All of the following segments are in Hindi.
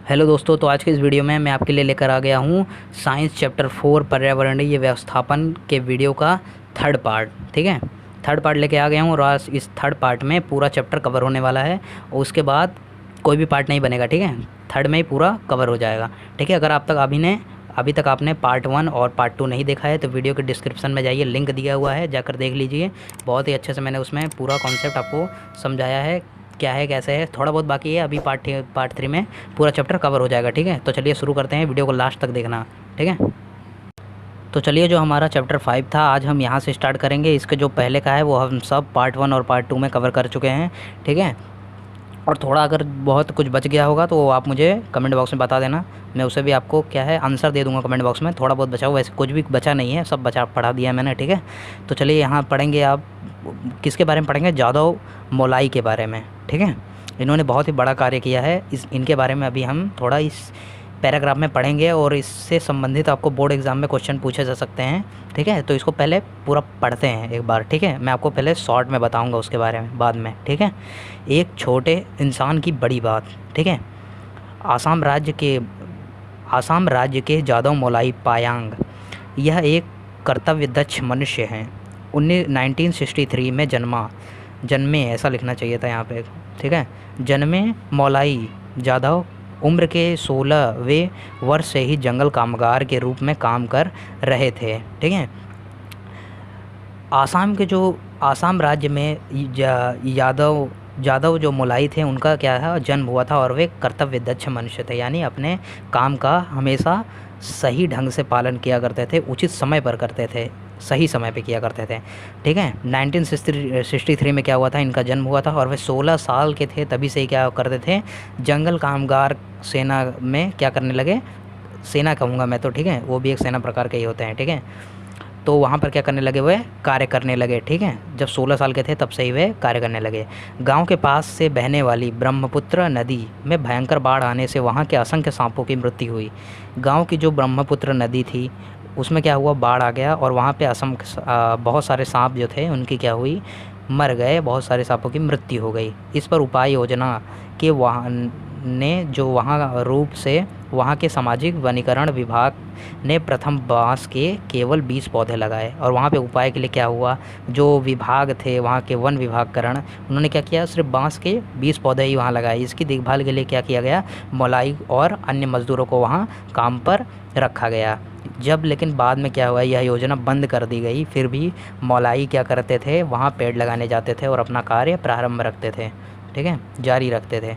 हेलो दोस्तों, तो आज के इस वीडियो में मैं आपके लिए लेकर आ गया हूँ साइंस चैप्टर 4 पर्यावरणीय व्यवस्थापन के वीडियो का थर्ड पार्ट। ठीक है, थर्ड पार्ट लेके आ गया हूँ और आज इस थर्ड पार्ट में पूरा चैप्टर कवर होने वाला है और उसके बाद कोई भी पार्ट नहीं बनेगा। ठीक है, थर्ड में ही पूरा कवर हो जाएगा। ठीक है, अगर अभी तक आपने पार्ट 1 और पार्ट 2 नहीं देखा है तो वीडियो के डिस्क्रिप्शन में जाइए, लिंक दिया हुआ है, जाकर देख लीजिए। बहुत ही अच्छे से मैंने उसमें पूरा कॉन्सेप्ट आपको समझाया है, क्या है कैसे है। थोड़ा बहुत बाकी है, अभी पार्ट 3 में पूरा चैप्टर कवर हो जाएगा। ठीक है, तो चलिए शुरू करते हैं, वीडियो को लास्ट तक देखना। ठीक है, तो चलिए जो हमारा चैप्टर 5 था आज हम यहाँ से स्टार्ट करेंगे। इसके जो पहले का है वो हम सब पार्ट 1 और पार्ट 2 में कवर कर चुके हैं। ठीक है, और थोड़ा अगर बहुत कुछ बच गया होगा तो आप मुझे कमेंट बॉक्स में बता देना, मैं उसे भी आपको क्या है आंसर दे दूंगा कमेंट बॉक्स में। थोड़ा बहुत बचा हो, वैसे कुछ भी बचा नहीं है, सब बचा पढ़ा दिया है मैंने। ठीक है, तो चलिए यहाँ पढ़ेंगे। आप किसके बारे में पढ़ेंगे? जादव मोलाई के बारे में। ठीक है, इन्होंने बहुत ही बड़ा कार्य किया है। इनके बारे में अभी हम थोड़ा इस पैराग्राफ में पढ़ेंगे और इससे संबंधित आपको बोर्ड एग्ज़ाम में क्वेश्चन पूछे जा सकते हैं। ठीक है, तो इसको पहले पूरा पढ़ते हैं एक बार। ठीक है, मैं आपको पहले शॉर्ट में बताऊंगा उसके बारे में बाद में। ठीक है, एक छोटे इंसान की बड़ी बात। ठीक है, आसाम राज्य के जादव मोलाई पायांग यह एक कर्तव्यदक्ष मनुष्य हैं। 1963 में जन्मे ऐसा लिखना चाहिए था यहाँ पे। ठीक है, जन्मे मोलाई जाधव उम्र के 16वें वर्ष से ही जंगल कामगार के रूप में काम कर रहे थे। ठीक है, आसाम राज्य में यादव जो मोलाई थे उनका क्या है जन्म हुआ था और वे कर्तव्यदक्ष मनुष्य थे, यानी अपने काम का हमेशा सही ढंग से पालन किया करते थे, उचित समय पर करते थे, सही समय पे किया करते थे। ठीक है, 1963 में क्या हुआ था, इनका जन्म हुआ था और वे 16 साल के थे तभी से ही क्या करते थे, जंगल कामगार सेना में क्या करने लगे, सेना कहूँगा मैं तो। ठीक है, वो भी एक सेना प्रकार के ही होते हैं। ठीक है, तो वहाँ पर क्या करने लगे, वे कार्य करने लगे। ठीक है, जब 16 साल के थे तब से ही वे कार्य करने लगे। गांव के पास से बहने वाली ब्रह्मपुत्र नदी में भयंकर बाढ़ आने से वहाँ के असंख्य सांपों की मृत्यु हुई। गांव की जो ब्रह्मपुत्र नदी थी उसमें क्या हुआ, बाढ़ आ गया और वहाँ पे बहुत सारे सांप जो थे उनकी क्या हुई, मर गए, बहुत सारे सांपों की मृत्यु हो गई। इस पर उपाय योजना के रूप से वहाँ के सामाजिक वनीकरण विभाग ने प्रथम बांस के केवल 20 पौधे लगाए। और वहाँ पे उपाय के लिए क्या हुआ, जो विभाग थे वहाँ के वन विभागकरण, उन्होंने क्या किया, सिर्फ बांस के 20 पौधे ही वहाँ लगाए। इसकी देखभाल के लिए क्या किया गया, मोलाई और अन्य मज़दूरों को वहाँ काम पर रखा गया। जब लेकिन बाद में क्या हुआ, यह योजना बंद कर दी गई, फिर भी मोलाई क्या करते थे, वहाँ पेड़ लगाने जाते थे और अपना कार्य प्रारंभ रखते थे। ठीक है, जारी रखते थे।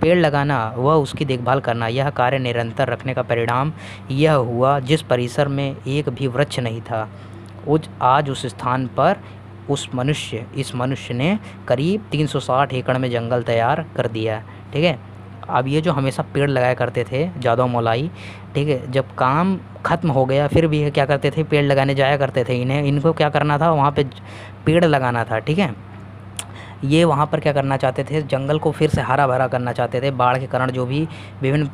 पेड़ लगाना व उसकी देखभाल करना, यह कार्य निरंतर रखने का परिणाम यह हुआ जिस परिसर में एक भी वृक्ष नहीं था, आज उस स्थान पर इस मनुष्य ने करीब 360 एकड़ में जंगल तैयार कर दिया। ठीक है, अब ये जो हमेशा पेड़ लगाया करते थे जादव मोलाई, ठीक है, जब काम ख़त्म हो गया फिर भी क्या करते थे, पेड़ लगाने जाया करते थे। इनको क्या करना था, वहाँ पे पेड़ लगाना था। ठीक है, ये वहाँ पर क्या करना चाहते थे, जंगल को फिर से हरा भरा करना चाहते थे। बाढ़ के कारण जो भी विभिन्न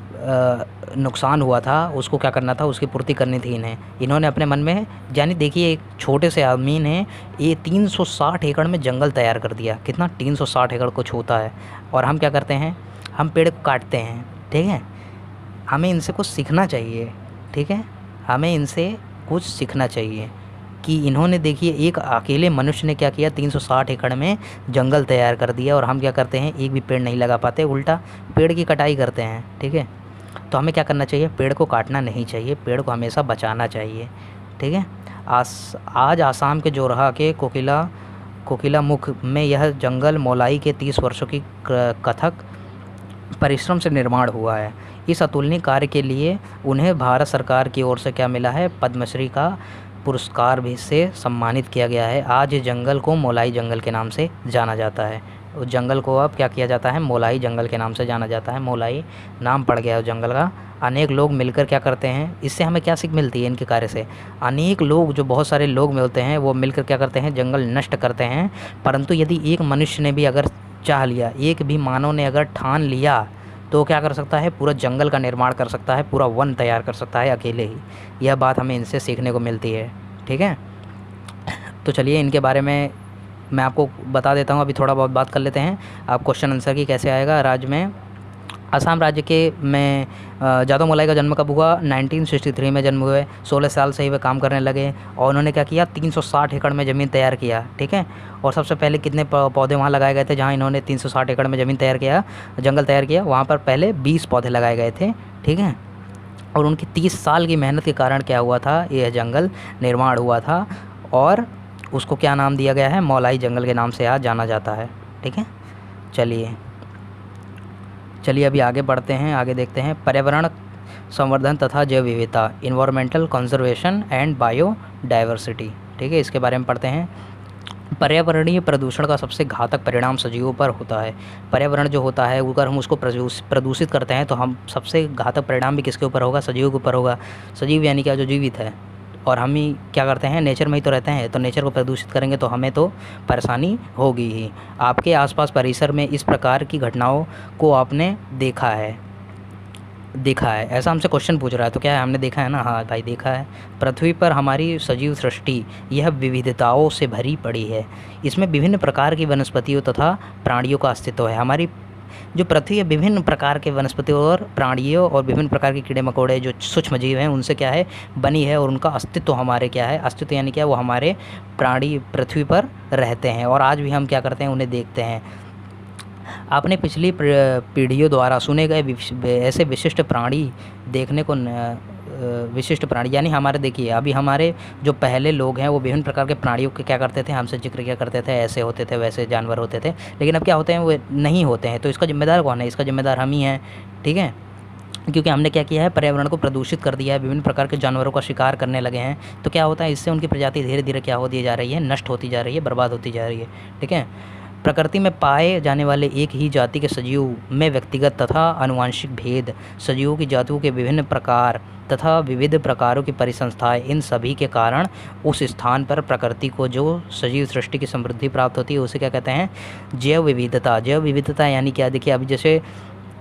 नुकसान हुआ था उसको क्या करना था, उसकी पूर्ति करनी थी इन्होंने अपने मन में, यानी देखिए एक छोटे से आदमी ने ये 360 एकड़ में जंगल तैयार कर दिया। कितना, 360 एकड़ कुछ होता है। और हम क्या करते हैं, हम पेड़ को काटते हैं। ठीक है, हमें इनसे कुछ सीखना चाहिए। ठीक है, हमें इनसे कुछ सीखना चाहिए कि इन्होंने देखिए एक अकेले मनुष्य ने क्या किया, 360 एकड़ में जंगल तैयार कर दिया और हम क्या करते हैं, एक भी पेड़ नहीं लगा पाते, उल्टा पेड़ की कटाई करते हैं। ठीक है, तो हमें क्या करना चाहिए, पेड़ को काटना नहीं चाहिए, पेड़ को हमेशा बचाना चाहिए। ठीक है, आज आसाम के जोरहा के कोकिलामुख में यह जंगल मोलाई के 30 वर्षों की कथक परिश्रम से निर्माण हुआ है। इस अतुलनीय कार्य के लिए उन्हें भारत सरकार की ओर से क्या मिला है, पद्मश्री का पुरस्कार भी से सम्मानित किया गया है। आज इस जंगल को मोलाई जंगल के नाम से जाना जाता है। उस जंगल को अब क्या किया जाता है, मोलाई जंगल के नाम से जाना जाता है। मोलाई नाम पड़ गया उस जंगल का। अनेक लोग मिलकर क्या करते हैं, इससे हमें क्या सीख मिलती है इनके कार्य से, अनेक लोग, जो बहुत सारे लोग मिलते हैं वो मिलकर क्या करते हैं, जंगल नष्ट करते हैं। परंतु यदि एक मनुष्य ने भी अगर चाह लिया, एक भी मानव ने अगर ठान लिया तो क्या कर सकता है, पूरा जंगल का निर्माण कर सकता है, पूरा वन तैयार कर सकता है अकेले ही। यह बात हमें इनसे सीखने को मिलती है। ठीक है, तो चलिए इनके बारे में मैं आपको बता देता हूँ। अभी थोड़ा बहुत बात कर लेते हैं। आप क्वेश्चन आंसर की कैसे आएगा, राज्य में असम राज्य के में जादव मोलाई का जन्म कब हुआ? 1963 में जन्म हुए। 16 साल से ही वे काम करने लगे और उन्होंने क्या किया? 360 एकड़ में ज़मीन तैयार किया, ठीक है। और सबसे पहले कितने पौधे वहाँ लगाए गए थे? जहाँ इन्होंने 360 एकड़ में ज़मीन तैयार किया, जंगल तैयार किया, वहाँ पर पहले 20 पौधे लगाए गए थे, ठीक है। और उनकी 30 साल की मेहनत के कारण क्या हुआ था? यह जंगल निर्माण हुआ था और उसको क्या नाम दिया गया है? मौलाई जंगल के नाम से आज जाना जाता है, ठीक है। चलिए अभी आगे बढ़ते हैं, आगे देखते हैं पर्यावरण संवर्धन तथा जैव विविधता, इन्वायरमेंटल कंजर्वेशन एंड बायोडाइवर्सिटी, ठीक है। इसके बारे में पढ़ते हैं। पर्यावरणीय प्रदूषण का सबसे घातक परिणाम सजीवों पर होता है। पर्यावरण जो होता है अगर हम उसको प्रदूषित करते हैं तो हम सबसे घातक परिणाम भी किसके ऊपर होगा? सजीवों के ऊपर होगा। सजीव यानी क्या? जो जीवित है। और हम ही क्या करते हैं? नेचर में ही तो रहते हैं, तो नेचर को प्रदूषित करेंगे तो हमें तो परेशानी होगी ही। आपके आसपास परिसर में इस प्रकार की घटनाओं को आपने देखा है? ऐसा हमसे क्वेश्चन पूछ रहा है तो क्या है? हमने देखा है ना? हाँ भाई देखा है। पृथ्वी पर हमारी सजीव सृष्टि यह विविधताओं से भरी पड़ी है। इसमें विभिन्न प्रकार की वनस्पतियों तथा प्राणियों का अस्तित्व है। हमारी जो पृथ्वी है विभिन्न प्रकार के वनस्पतियों और प्राणियों और विभिन्न प्रकार के कीड़े मकोड़े जो सूक्ष्म जीव हैं उनसे क्या है? बनी है। और उनका अस्तित्व हमारे क्या है? अस्तित्व यानी क्या? वो हमारे प्राणी पृथ्वी पर रहते हैं और आज भी हम क्या करते हैं? उन्हें देखते हैं। आपने पिछली पीढ़ियों द्वारा सुने गए ऐसे विशिष्ट प्राणी देखने को विशिष्ट प्राणी यानी हमारे, देखिए अभी हमारे जो पहले लोग हैं वो विभिन्न प्रकार के प्राणियों के क्या करते थे? हमसे जिक्र क्या करते थे? ऐसे होते थे, वैसे जानवर होते थे। लेकिन अब क्या होते हैं? वो नहीं होते हैं। तो इसका जिम्मेदार कौन है? इसका जिम्मेदार हम ही हैं, ठीक है। क्योंकि हमने क्या किया है? पर्यावरण को प्रदूषित कर दिया है, विभिन्न प्रकार के जानवरों का शिकार करने लगे हैं। तो क्या होता है? इससे उनकी प्रजाति धीरे धीरे क्या होती जा रही है? नष्ट होती जा रही है, बर्बाद होती जा रही है, ठीक है। प्रकृति में पाए जाने वाले एक ही जाति के सजीव में व्यक्तिगत तथा आनुवंशिक भेद, सजीवों की जातियों के विभिन्न प्रकार तथा विविध प्रकारों की परिसंस्थाएं, इन सभी के कारण उस स्थान पर प्रकृति को जो सजीव सृष्टि की समृद्धि प्राप्त होती है उसे क्या कहते हैं? जैव विविधता। जैव विविधता यानी क्या? देखिए अभी जैसे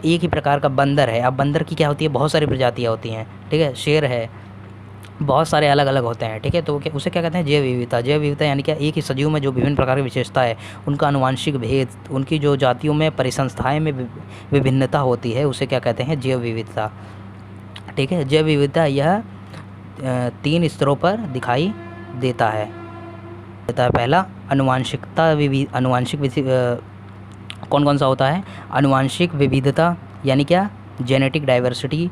एक ही प्रकार का बंदर है, अब बंदर की क्या होती है? बहुत सारी प्रजातियाँ होती हैं, ठीक है। शेर है, बहुत सारे अलग अलग होते हैं, ठीक है। तो उसे क्या कहते हैं? जैव विविधता। जैव विविधता यानी क्या? एक ही सजीव में जो विभिन्न प्रकार की विशेषता है, उनका आनुवंशिक भेद, उनकी जो जातियों में परिसंस्थाएं में विभिन्नता होती है उसे क्या कहते हैं? जैव विविधता, ठीक है। जैव विविधता यह 3 स्तरों पर दिखाई देता है। पहला आनुवंशिकता कौन कौन सा होता है? आनुवंशिक विविधता यानी क्या? Genetic diversity.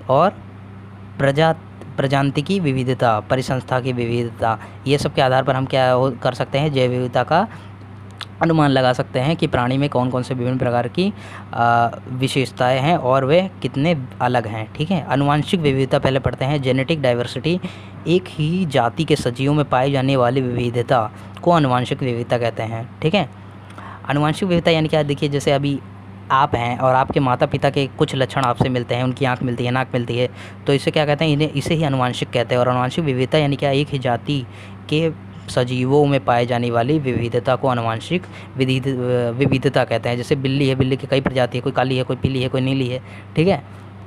और प्रजातिकी विविधता, परिसंस्था की विविधता। ये सब के आधार पर हम क्या कर सकते हैं? जैव विविधता का अनुमान लगा सकते हैं कि प्राणी में कौन कौन से विभिन्न प्रकार की विशेषताएं हैं और वे कितने अलग हैं, ठीक है। आनुवंशिक विविधता पहले पढ़ते हैं। जेनेटिक डाइवर्सिटी, एक ही जाति के सजीवों में पाई जाने वाली विविधता को आनुवंशिक विविधता कहते हैं, ठीक है। आनुवंशिक विविधता यानी क्या? देखिए जैसे अभी आप हैं और आपके माता पिता के कुछ लक्षण आपसे मिलते हैं, उनकी आँख मिलती है, नाक मिलती है, तो इसे क्या कहते हैं? इसे ही आनुवंशिक कहते हैं। और आनुवंशिक विविधता यानी क्या? एक ही जाति के सजीवों में पाए जाने वाली विविधता को आनुवंशिक विविधता कहते हैं। जैसे बिल्ली है, बिल्ली की कई प्रजाति है, कोई काली है, कोई पीली है, कोई नीली है, ठीक है।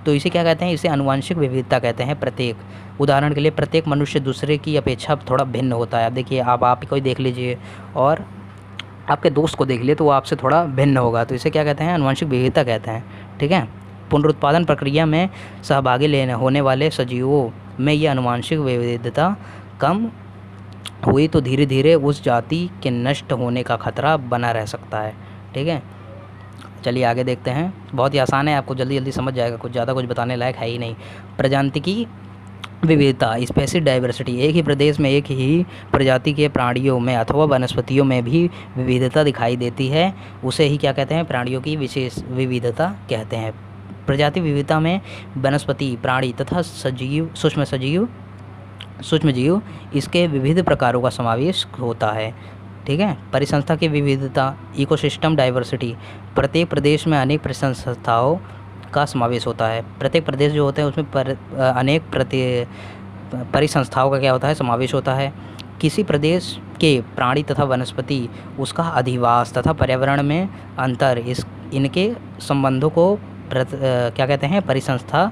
तो इसे क्या कहते हैं? इसे आनुवंशिक विविधता कहते हैं। प्रत्येक उदाहरण के लिए प्रत्येक मनुष्य दूसरे की अपेक्षा थोड़ा भिन्न होता है। अब देखिए आप कोई देख लीजिए और आपके दोस्त को देख लिए तो वो आपसे थोड़ा भिन्न होगा, तो इसे क्या कहते हैं? आनुवंशिक विविधता कहते हैं, ठीक है। पुनरुत्पादन प्रक्रिया में सहभागी होने वाले सजीवों में ये आनुवंशिक विविधता कम हुई तो धीरे धीरे उस जाति के नष्ट होने का खतरा बना रह सकता है, ठीक है। चलिए आगे देखते हैं। बहुत ही आसान है, आपको जल्दी जल्दी समझ जाएगा, कुछ ज़्यादा कुछ बताने लायक है ही नहीं। प्रजातिकी विविधता, स्पेसीज डाइवर्सिटी, एक ही प्रदेश में एक ही प्रजाति के प्राणियों में अथवा वनस्पतियों में भी विविधता दिखाई देती है, उसे ही क्या कहते हैं? प्राणियों की विशेष विविधता कहते हैं। प्रजाति विविधता में वनस्पति, प्राणी तथा सूक्ष्म जीव इसके विविध प्रकारों का समावेश होता है, ठीक है। परिसंस्था की विविधता, इकोसिस्टम डाइवर्सिटी, प्रत्येक प्रदेश में अनेक परिसंस्थाओं का समावेश होता है। प्रत्येक प्रदेश जो होते हैं उसमें अनेक परिसंस्थाओं का क्या होता है? समावेश होता है। किसी प्रदेश के प्राणी तथा वनस्पति, उसका अधिवास तथा पर्यावरण में अंतर, इनके संबंधों को क्या कहते हैं? परिसंस्था।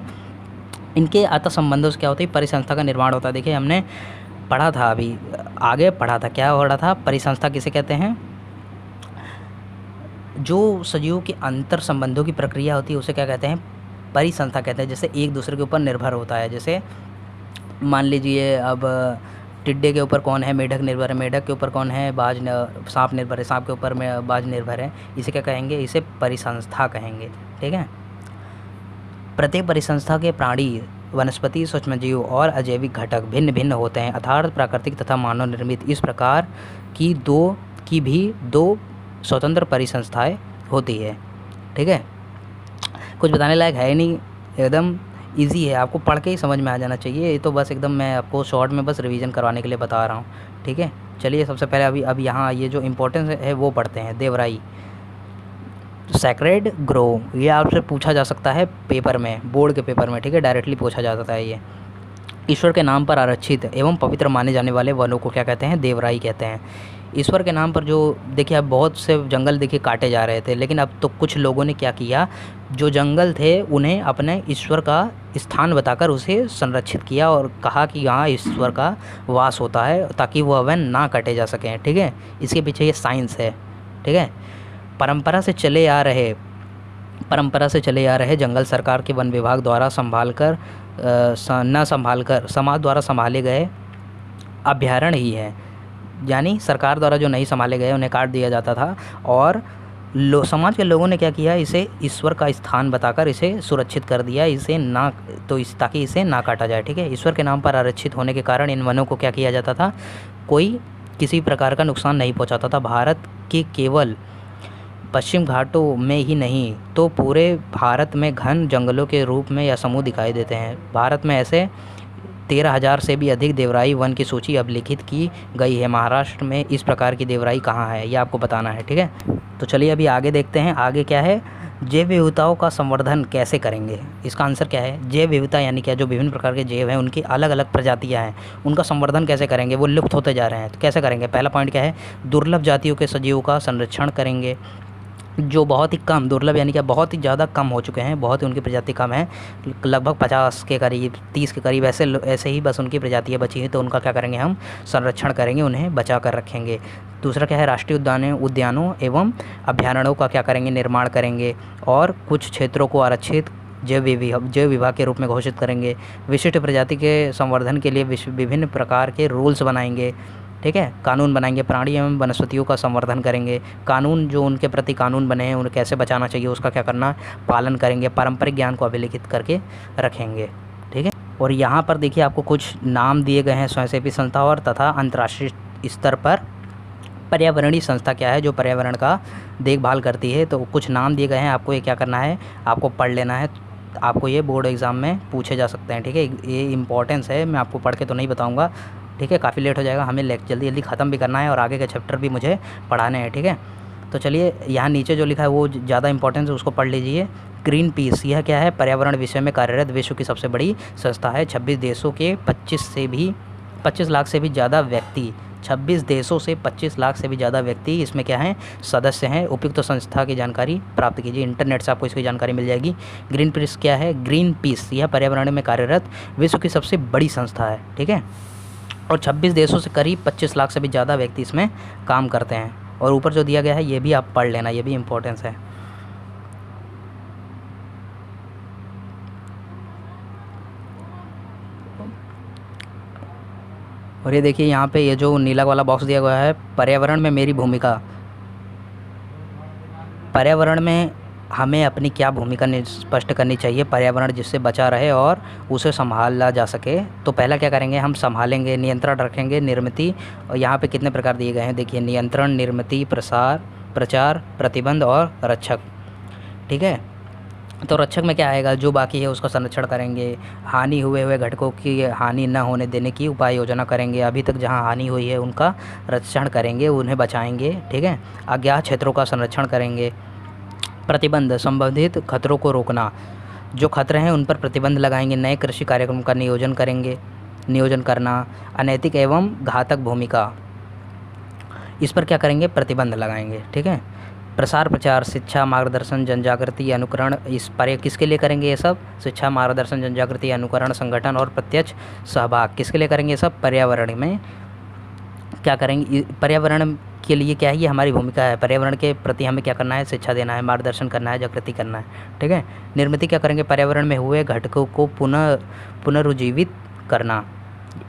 इनके अंतर संबंधों से क्या होता है? परिसंस्था का निर्माण होता है। देखिए हमने पढ़ा था, अभी आगे पढ़ा था, क्या हो रहा था? परिसंस्था किसे कहते हैं? जो सजीवों के अंतर संबंधों की प्रक्रिया होती है उसे क्या कहते हैं, परिसंस्था कहते हैं। जैसे एक दूसरे के ऊपर निर्भर होता है, जैसे मान लीजिए अब टिड्डे के ऊपर कौन है, मेढक निर्भर है, मेढक के ऊपर कौन है, सांप निर्भर है, सांप के ऊपर में बाज निर्भर है। इसे क्या कहेंगे, इसे परिसंस्था कहेंगे। ठीक है। प्रत्येक परिसंस्था के प्राणी, वनस्पति, सूक्ष्मजीव और अजैविक घटक भिन्न भिन्न होते हैं, अर्थात प्राकृतिक तथा मानव निर्मित। इस प्रकार की भी दो स्वतंत्र परिसंस्थाएं होती है। ठीक है। कुछ बताने लायक है नहीं, एकदम इजी है, आपको पढ़ के ही समझ में आ जाना चाहिए। ये तो बस एकदम मैं आपको शॉर्ट में बस रिवीजन करवाने के लिए बता रहा हूँ। ठीक है। चलिए सबसे पहले अब यहाँ ये जो इम्पोर्टेंस है वो पढ़ते हैं। देवराई, सैक्रेड ग्रो, ये आपसे पूछा जा सकता है पेपर में, बोर्ड के पेपर में। ठीक है, डायरेक्टली पूछा जा सकता है ये। ईश्वर के नाम पर आरक्षित एवं पवित्र माने जाने वाले वनों को क्या कहते हैं, देवराई कहते हैं। ईश्वर के नाम पर जो देखिए, अब बहुत से जंगल देखिए काटे जा रहे थे, लेकिन अब तो कुछ लोगों ने क्या किया, जो जंगल थे उन्हें अपने ईश्वर का स्थान बताकर उसे संरक्षित किया और कहा कि यहाँ ईश्वर का वास होता है, ताकि वह वन ना काटे जा सकें। ठीक है, इसके पीछे ये साइंस है। ठीक है। परंपरा से चले आ रहे जंगल सरकार के वन विभाग द्वारा समाज द्वारा संभाले गए अभयारण्य ही है। यानी सरकार द्वारा जो नहीं संभाले गए उन्हें काट दिया जाता था, और समाज के लोगों ने क्या किया, इसे ईश्वर का स्थान बताकर इसे सुरक्षित कर दिया, ताकि इसे ना काटा जाए। ठीक है। ईश्वर के नाम पर आरक्षित होने के कारण इन वनों को क्या किया जाता था, कोई किसी प्रकार का नुकसान नहीं पहुंचाता था। भारत के केवल पश्चिम घाटों में ही नहीं तो पूरे भारत में घन जंगलों के रूप में यह समूह दिखाई देते हैं। भारत में ऐसे 13,000 से भी अधिक देवराई वन की सूची अभिलिखित की गई है। महाराष्ट्र में इस प्रकार की देवराई कहाँ है, ये आपको बताना है। ठीक है। तो चलिए अभी आगे देखते हैं। आगे क्या है, जैव विविधताओं का संवर्धन कैसे करेंगे। इसका आंसर क्या है, जैव विविधता यानी क्या, जो विभिन्न प्रकार के जैव हैं उनकी अलग अलग प्रजातियां हैं, उनका संवर्धन कैसे करेंगे, वो लुप्त होते जा रहे हैं, तो कैसे करेंगे। पहला पॉइंट क्या है, दुर्लभ जातियों के सजीवों का संरक्षण करेंगे, जो बहुत ही कम, दुर्लभ यानी क्या, बहुत ही ज़्यादा कम हो चुके हैं, बहुत ही उनकी प्रजाति कम है, लगभग 50 के करीब, 30 के करीब, ऐसे ही बस उनकी प्रजातियाँ बची हैं, तो उनका क्या करेंगे, हम संरक्षण करेंगे, उन्हें बचा कर रखेंगे। दूसरा क्या है, राष्ट्रीय उद्यानों एवं अभयारण्यों का क्या करेंगे, निर्माण करेंगे, और कुछ क्षेत्रों को आरक्षित जैव विभाग के रूप में घोषित करेंगे। विशिष्ट प्रजाति के संवर्धन के लिए विभिन्न प्रकार के रूल्स बनाएंगे। ठीक है, कानून बनाएंगे, प्राणी एवं वनस्पतियों का संवर्धन करेंगे, कानून जो उनके प्रति कानून बने हैं उन्हें कैसे बचाना चाहिए उसका क्या करना, पालन करेंगे, पारंपरिक ज्ञान को अभिलिखित करके रखेंगे। ठीक है। और यहाँ पर देखिए आपको कुछ नाम दिए गए हैं स्वयंसेवी संस्था और तथा अंतर्राष्ट्रीय स्तर पर पर्यावरणीय संस्था क्या है, जो पर्यावरण का देखभाल करती है। तो कुछ नाम दिए गए हैं, आपको ये क्या करना है, आपको पढ़ लेना है, आपको ये बोर्ड एग्ज़ाम में पूछे जा सकते हैं। ठीक है, ये इंपॉर्टेंस है, मैं आपको पढ़ के तो नहीं बताऊँगा। ठीक है, काफ़ी लेट हो जाएगा, हमें जल्दी जल्दी ख़त्म भी करना है और आगे के चैप्टर भी मुझे पढ़ाने हैं। ठीक है, तो चलिए यहाँ नीचे जो लिखा है वो ज़्यादा इंपॉर्टेंस है, उसको पढ़ लीजिए। ग्रीन पीस, यह क्या है, पर्यावरण विषय में कार्यरत विश्व की सबसे बड़ी संस्था है। 26 देशों के 25 लाख से भी ज़्यादा व्यक्ति, 26 देशों से 25 लाख से भी ज़्यादा व्यक्ति इसमें क्या हैं, सदस्य हैं। उपयुक्त संस्था की जानकारी प्राप्त कीजिए, इंटरनेट से आपको इसकी जानकारी मिल जाएगी। ग्रीन पीस क्या है, ग्रीन पीस यह पर्यावरण में कार्यरत विश्व की सबसे बड़ी संस्था है। ठीक है, और 26 देशों से करीब 25 लाख से भी ज़्यादा व्यक्ति इसमें काम करते हैं। और ऊपर जो दिया गया है ये भी आप पढ़ लेना, ये भी इम्पोर्टेंस है। और ये देखिए यहाँ पे ये जो नीला वाला बॉक्स दिया गया है, पर्यावरण में मेरी भूमिका। पर्यावरण में हमें अपनी क्या भूमिका स्पष्ट करनी चाहिए, पर्यावरण जिससे बचा रहे और उसे संभाला जा सके। तो पहला क्या करेंगे, हम संभालेंगे, नियंत्रण रखेंगे, निर्मिति, और यहाँ पे कितने प्रकार दिए गए हैं देखिए, नियंत्रण, निर्मिति, प्रचार, प्रतिबंध और रक्षक। ठीक है, तो रक्षक में क्या आएगा, जो बाकी है उसका संरक्षण करेंगे, हानि हुए घटकों की हानि न होने देने की उपाय योजना करेंगे, अभी तक जहाँ हानि हुई है उनका रक्षण करेंगे, उन्हें बचाएंगे। ठीक है, अज्ञात क्षेत्रों का संरक्षण करेंगे। प्रतिबंध, संबंधित खतरों को रोकना, जो खतरे हैं उन पर प्रतिबंध लगाएंगे। नए कृषि कार्यक्रम का नियोजन करना। अनैतिक एवं घातक भूमिका, इस पर क्या करेंगे, प्रतिबंध लगाएंगे। ठीक है, प्रसार प्रचार, शिक्षा, मार्गदर्शन, जनजागृति, अनुकरण, इस पर किसके लिए करेंगे ये सब, शिक्षा, मार्गदर्शन, जनजागृति, अनुकरण, संगठन और प्रत्यक्ष सहभाग, किसके लिए करेंगे ये सब, पर्यावरण में क्या करेंगे, पर्यावरण के लिए क्या है, ये हमारी भूमिका है। पर्यावरण के प्रति हमें क्या करना है, शिक्षा देना है, मार्गदर्शन करना है, जागृति करना है, ठीक है। निर्मित क्या करेंगे, पर्यावरण में हुए घटकों को पुनरुज्जीवित करना।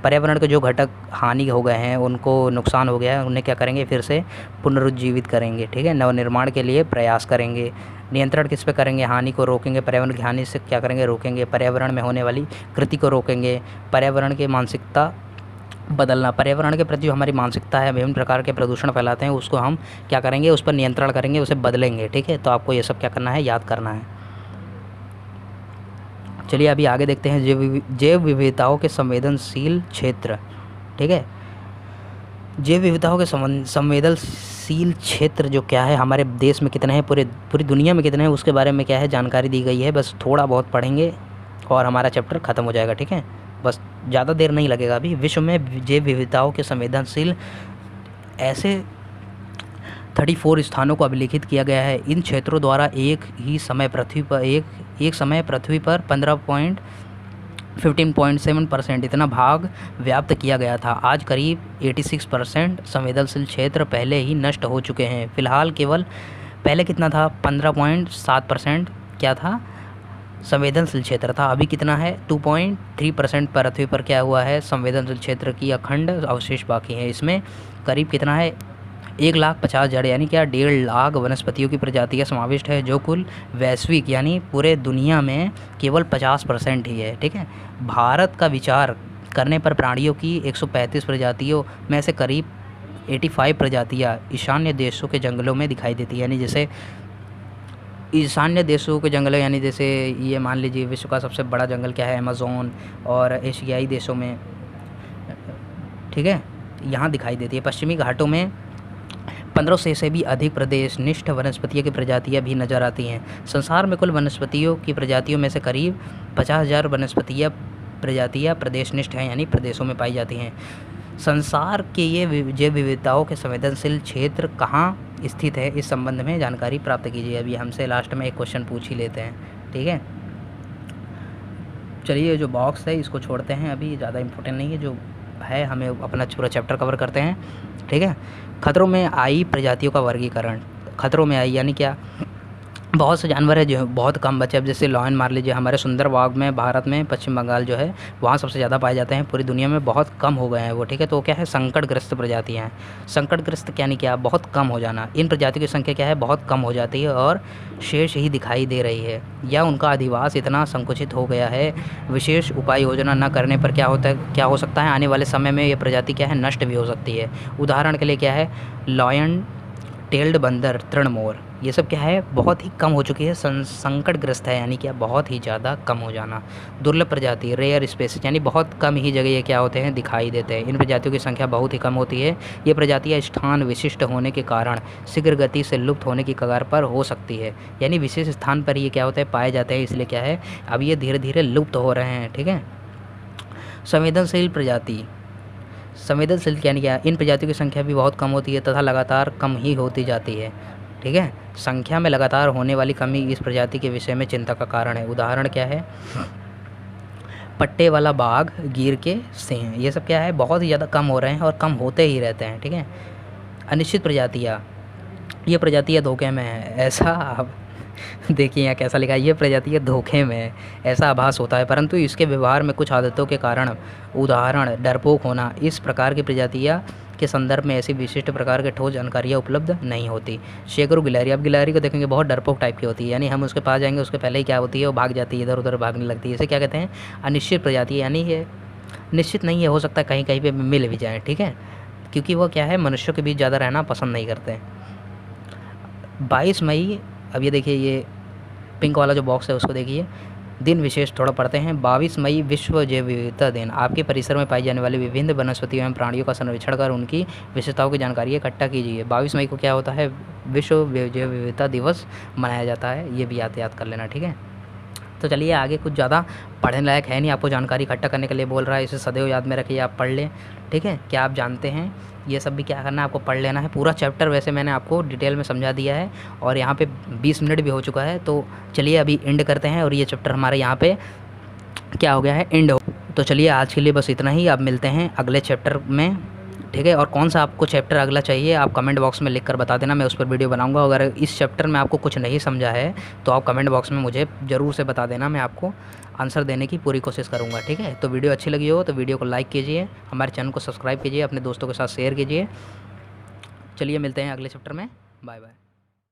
पर्यावरण के जो घटक हानि हो गए हैं, उनको नुकसान हो गया है, उन्हें क्या करेंगे, फिर से पुनरुज्जीवित करेंगे, ठीक है। नवनिर्माण के लिए प्रयास करेंगे। नियंत्रण किस पे करेंगे, हानि को रोकेंगे, पर्यावरण की हानि से क्या करेंगे, रोकेंगे। पर्यावरण में होने वाली कृति को रोकेंगे। पर्यावरण की मानसिकता बदलना, पर्यावरण के प्रति जो हमारी मानसिकता है, विभिन्न प्रकार के प्रदूषण फैलाते हैं, उसको हम क्या करेंगे, उस पर नियंत्रण करेंगे, उसे बदलेंगे, ठीक है। तो आपको ये सब क्या करना है, याद करना है। चलिए अभी आगे देखते हैं जैव विविधताओं के संवेदनशील क्षेत्र, ठीक है। जैव विविधताओं के संवेदनशील क्षेत्र जो क्या है, हमारे देश में कितने हैं, पूरी दुनिया में कितने हैं, उसके बारे में क्या है, जानकारी दी गई है। बस थोड़ा बहुत पढ़ेंगे और हमारा चैप्टर ख़त्म हो जाएगा, ठीक है। बस ज़्यादा देर नहीं लगेगा। अभी विश्व में जैव विविधताओं के संवेदनशील ऐसे 34 स्थानों को अभिलेखित किया गया है। इन क्षेत्रों द्वारा एक समय पृथ्वी पर 15.7% इतना भाग व्याप्त किया गया था। आज करीब 86% संवेदनशील क्षेत्र पहले ही नष्ट हो चुके हैं। फिलहाल केवल पहले कितना था, 15.7% क्या था, संवेदनशील क्षेत्र था। अभी कितना है, 2.3% पृथ्वी पर क्या हुआ है, संवेदनशील क्षेत्र की अखंड अवशेष बाकी है। इसमें करीब कितना है, 1,50,000 यानी क्या, 1.5 लाख वनस्पतियों की प्रजातियाँ समाविष्ट है, जो कुल वैश्विक यानी पूरे दुनिया में केवल 50% ही है, ठीक है। भारत का विचार करने पर प्राणियों की 135 प्रजातियों में से करीब 85 प्रजातियाँ ईशान्य देशों के जंगलों में दिखाई देती है। यानी जैसे ईशान्य देशों के जंगल, यानी जैसे ये मान लीजिए विश्व का सबसे बड़ा जंगल क्या है, अमेज़न, और एशियाई देशों में, ठीक है, यहाँ दिखाई देती है। पश्चिमी घाटों में 1500 से भी अधिक प्रदेशनिष्ठ वनस्पतियों की प्रजातियाँ भी नजर आती हैं। संसार में कुल वनस्पतियों की प्रजातियों में से करीब 50,000 प्रजातियाँ प्रदेशनिष्ठ हैं, यानी प्रदेशों में पाई जाती हैं। संसार के ये जैव विविधताओं के संवेदनशील क्षेत्र कहाँ स्थित है, इस संबंध में जानकारी प्राप्त कीजिए। अभी हमसे लास्ट में एक क्वेश्चन पूछ ही लेते हैं, ठीक है। चलिए जो बॉक्स है इसको छोड़ते हैं, अभी ज़्यादा इम्पोर्टेंट नहीं है, जो है हमें अपना पूरा चैप्टर कवर करते हैं, ठीक है। खतरों में आई प्रजातियों का वर्गीकरण। खतरों में आई यानी क्या, बहुत से जानवर है जो बहुत कम बचे। अब जैसे लॉयन मान लीजिए, हमारे सुंदर बाग में भारत में पश्चिम बंगाल जो है वहाँ सबसे ज़्यादा पाए जाते हैं, पूरी दुनिया में बहुत कम हो गए हैं वो, ठीक है। तो क्या है, संकटग्रस्त प्रजातियाँ हैं। संकटग्रस्त यानी क्या, बहुत कम हो जाना। इन प्रजातियों की संख्या क्या है, बहुत कम हो जाती है और शेष ही दिखाई दे रही है, या उनका अधिवास इतना संकुचित हो गया है। विशेष उपाय योजना न करने पर क्या हो सकता है, आने वाले समय में ये प्रजाति क्या है, नष्ट भी हो सकती है। उदाहरण के लिए क्या है, लॉयन टेल्ड बंदर, तृणमोर, ये सब क्या है, बहुत ही कम हो चुकी है, संकटग्रस्त है, यानी क्या, बहुत ही ज़्यादा कम हो जाना। दुर्लभ प्रजाति, रेयर स्पेसीज, यानी बहुत कम ही जगह ये क्या होते हैं, दिखाई देते हैं। इन प्रजातियों की संख्या बहुत ही कम होती है। ये प्रजातियाँ स्थान विशिष्ट होने के कारण शीघ्र गति से लुप्त होने की कगार पर हो सकती है, यानी विशेष स्थान पर ये क्या होता है, पाए जाते हैं, इसलिए क्या है, अब ये धीरे धीरे लुप्त हो रहे हैं, ठीक है। संवेदनशील प्रजाति, संवेदनशील यानी क्या, इन प्रजातियों की संख्या भी बहुत कम होती है तथा लगातार कम ही होती जाती है, ठीक है। संख्या में लगातार होने वाली कमी इस प्रजाति के विषय में चिंता का कारण है। उदाहरण क्या है, पट्टे वाला बाघ, गिर के सिंह, ये सब क्या है, बहुत ही ज़्यादा कम हो रहे हैं और कम होते ही रहते हैं, ठीक है। अनिश्चित प्रजातियाँ, ये प्रजातियाँ धोखे में है, ऐसा आप देखिए यहाँ कैसा लिखा है, ये प्रजातियाँ धोखे में है, ऐसा आभास होता है, परंतु इसके व्यवहार में कुछ आदतों के कारण, उदाहरण डरपोक होना, इस प्रकार की प्रजातियाँ के संदर्भ में ऐसी विशिष्ट प्रकार के ठोस जानकारियाँ उपलब्ध नहीं होती। शेकरू गिलहरी, अब गिलहरी को देखेंगे बहुत डरपोक टाइप की होती है, यानी हम उसके पास जाएंगे उसके पहले ही क्या होती है, वो भाग जाती है, इधर उधर भागने लगती है। इसे क्या कहते हैं, अनिश्चित प्रजाति, यानी ये निश्चित नहीं है, हो सकता है कहीं कहीं पे मिल भी जाए, ठीक है, क्योंकि वो क्या है, मनुष्यों के बीच ज़्यादा रहना पसंद नहीं करते। 22 मई, अब ये देखिए, ये पिंक वाला जो बॉक्स है उसको देखिए, दिन विशेष थोड़ा पढ़ते हैं। 22 मई विश्व जैव विविधता दिन। आपके परिसर में पाई जाने वाली विभिन्न वनस्पतियों एवं प्राणियों का सर्वेक्षण कर उनकी विशेषताओं की जानकारी इकट्ठा कीजिए। 22 मई को क्या होता है, विश्व जैव विविधता दिवस मनाया जाता है, ये भी याद कर लेना, ठीक है। तो चलिए आगे, कुछ ज़्यादा पढ़ने लायक है नहीं, आपको जानकारी इकट्ठा करने के लिए बोल रहा है, इसे सदैव याद में रखिए, आप पढ़ लें, ठीक है। क्या आप जानते हैं, ये सब भी क्या करना है, आपको पढ़ लेना है। पूरा चैप्टर वैसे मैंने आपको डिटेल में समझा दिया है और यहाँ पे 20 मिनट भी हो चुका है, तो चलिए अभी एंड करते हैं और ये चैप्टर हमारे यहाँ पे क्या हो गया है, एंड हो। तो चलिए आज के लिए बस इतना ही, अब मिलते हैं अगले चैप्टर में ठीक है। और कौन सा आपको चैप्टर अगला चाहिए आप कमेंट बॉक्स में लिख कर बता देना, मैं उस पर वीडियो बनाऊंगा। अगर इस चैप्टर में आपको कुछ नहीं समझा है तो आप कमेंट बॉक्स में मुझे ज़रूर से बता देना, मैं आपको आंसर देने की पूरी कोशिश करूँगा, ठीक है। तो वीडियो अच्छी लगी हो तो वीडियो को लाइक कीजिए, हमारे चैनल को सब्सक्राइब कीजिए, अपने दोस्तों के साथ शेयर कीजिए। चलिए मिलते हैं अगले चैप्टर में, बाय बाय।